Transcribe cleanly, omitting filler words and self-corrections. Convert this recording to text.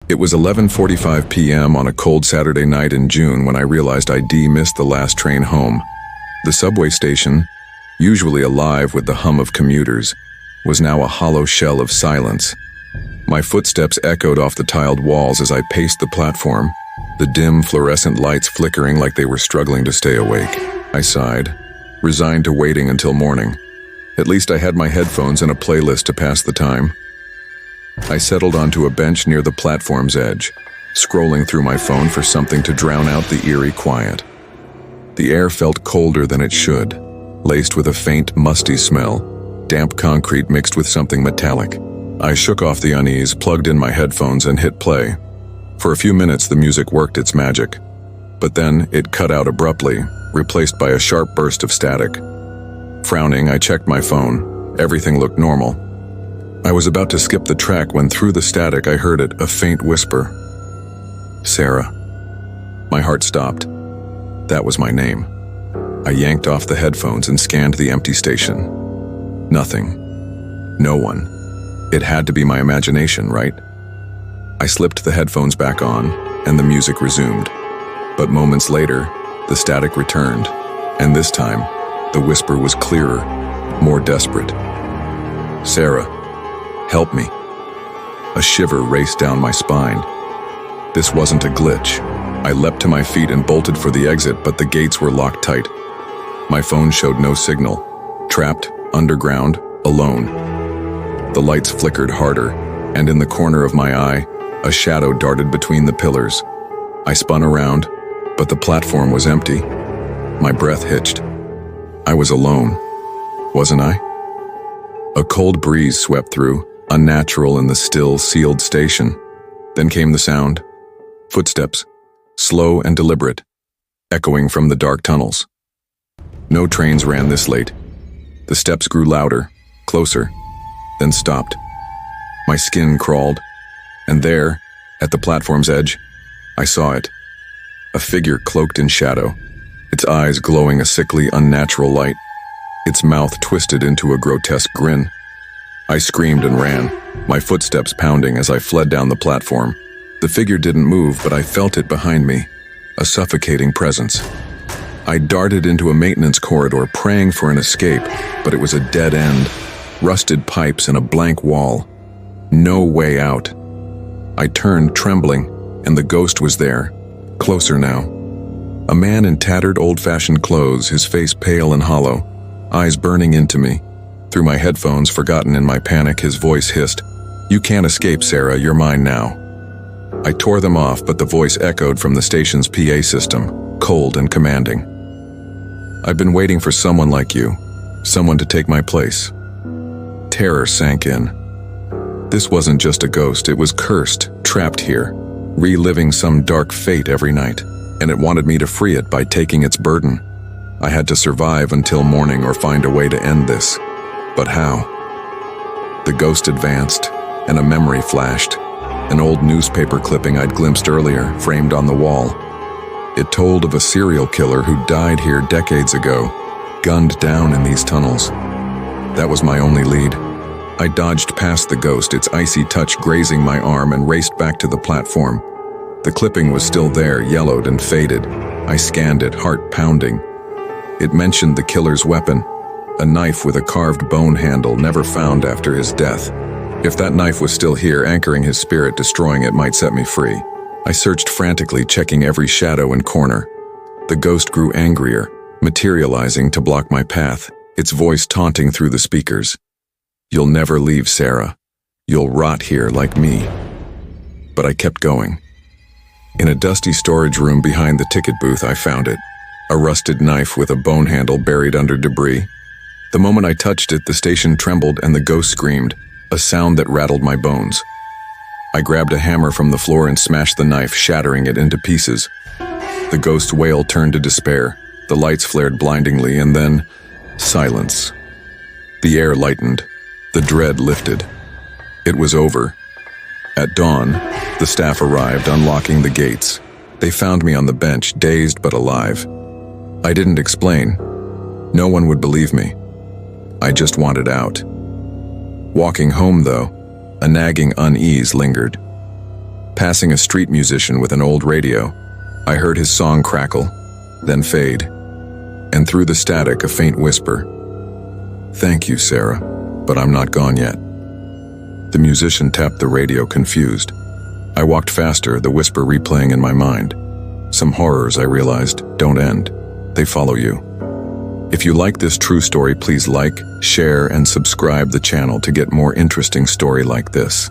It was 11:45 p.m. on a cold Saturday night in June when I realized I'd missed the last train home. The subway station, usually alive with the hum of commuters, was now a hollow shell of silence. My footsteps echoed off the tiled walls as I paced the platform, the dim fluorescent lights flickering like they were struggling to stay awake. I sighed, resigned to waiting until morning. At least I had my headphones and a playlist to pass the time. I settled onto a bench near the platform's edge, scrolling through my phone for something to drown out the eerie quiet. The air felt colder than it should, laced with a faint, musty smell, damp concrete mixed with something metallic. I shook off the unease, plugged in my headphones, and hit play. For a few minutes, the music worked its magic. But then it cut out abruptly, replaced by a sharp burst of static. Frowning, I checked my phone. Everything looked normal. I was about to skip the track when through the static I heard it, a faint whisper. Sarah. My heart stopped. That was my name. I yanked off the headphones and scanned the empty station. Nothing. No one. It had to be my imagination, right? I slipped the headphones back on, and the music resumed. But moments later, the static returned, and this time, the whisper was clearer, more desperate. Sarah, help me. A shiver raced down my spine. This wasn't a glitch. I leapt to my feet and bolted for the exit, but the gates were locked tight. My phone showed no signal. Trapped, underground, alone. The lights flickered harder, and in the corner of my eye, a shadow darted between the pillars. I spun around, but the platform was empty. My breath hitched. I was alone, wasn't I? A cold breeze swept through, unnatural in the still, sealed station. Then came the sound. Footsteps, slow and deliberate, echoing from the dark tunnels. No trains ran this late. The steps grew louder, closer, then stopped. My skin crawled, and there, at the platform's edge, I saw it. A figure cloaked in shadow, its eyes glowing a sickly, unnatural light, its mouth twisted into a grotesque grin. I screamed and ran, my footsteps pounding as I fled down the platform. The figure didn't move, but I felt it behind me, a suffocating presence. I darted into a maintenance corridor, praying for an escape, but it was a dead end. Rusted pipes and a blank wall. No way out. I turned, trembling, and the ghost was there, closer now. A man in tattered, old-fashioned clothes, his face pale and hollow, eyes burning into me. Through my headphones, forgotten in my panic, his voice hissed, "You can't escape, Sarah, you're mine now." I tore them off, but the voice echoed from the station's PA system, cold and commanding. "I've been waiting for someone like you, someone to take my place." Terror sank in. This wasn't just a ghost, it was cursed, trapped here, reliving some dark fate every night, and it wanted me to free it by taking its burden. I had to survive until morning or find a way to end this. But how? The ghost advanced, and a memory flashed, an old newspaper clipping I'd glimpsed earlier, framed on the wall. It told of a serial killer who died here decades ago, gunned down in these tunnels. That was my only lead. I dodged past the ghost, its icy touch grazing my arm, and raced back to the platform. The clipping was still there, yellowed and faded. I scanned it, heart pounding. It mentioned the killer's weapon, a knife with a carved bone handle never found after his death. If that knife was still here, anchoring his spirit, destroying it might set me free. I searched frantically, checking every shadow and corner. The ghost grew angrier, materializing to block my path, its voice taunting through the speakers. "You'll never leave, Sarah. You'll rot here like me." But I kept going. In a dusty storage room behind the ticket booth, I found it. A rusted knife with a bone handle buried under debris. The moment I touched it, the station trembled and the ghost screamed, a sound that rattled my bones. I grabbed a hammer from the floor and smashed the knife, shattering it into pieces. The ghost's wail turned to despair. The lights flared blindingly, and then silence. The air lightened. The dread lifted. It was over. At dawn, the staff arrived, unlocking the gates. They found me on the bench, dazed but alive. I didn't explain. No one would believe me. I just wanted out. Walking home, though, a nagging unease lingered. Passing a street musician with an old radio, I heard his song crackle, then fade, and through the static a faint whisper. "Thank you, Sarah, but I'm not gone yet." The musician tapped the radio, confused. I walked faster, the whisper replaying in my mind. Some horrors, I realized, don't end. They follow you. If you like this true story, please like, share, and subscribe the channel to get more interesting story like this.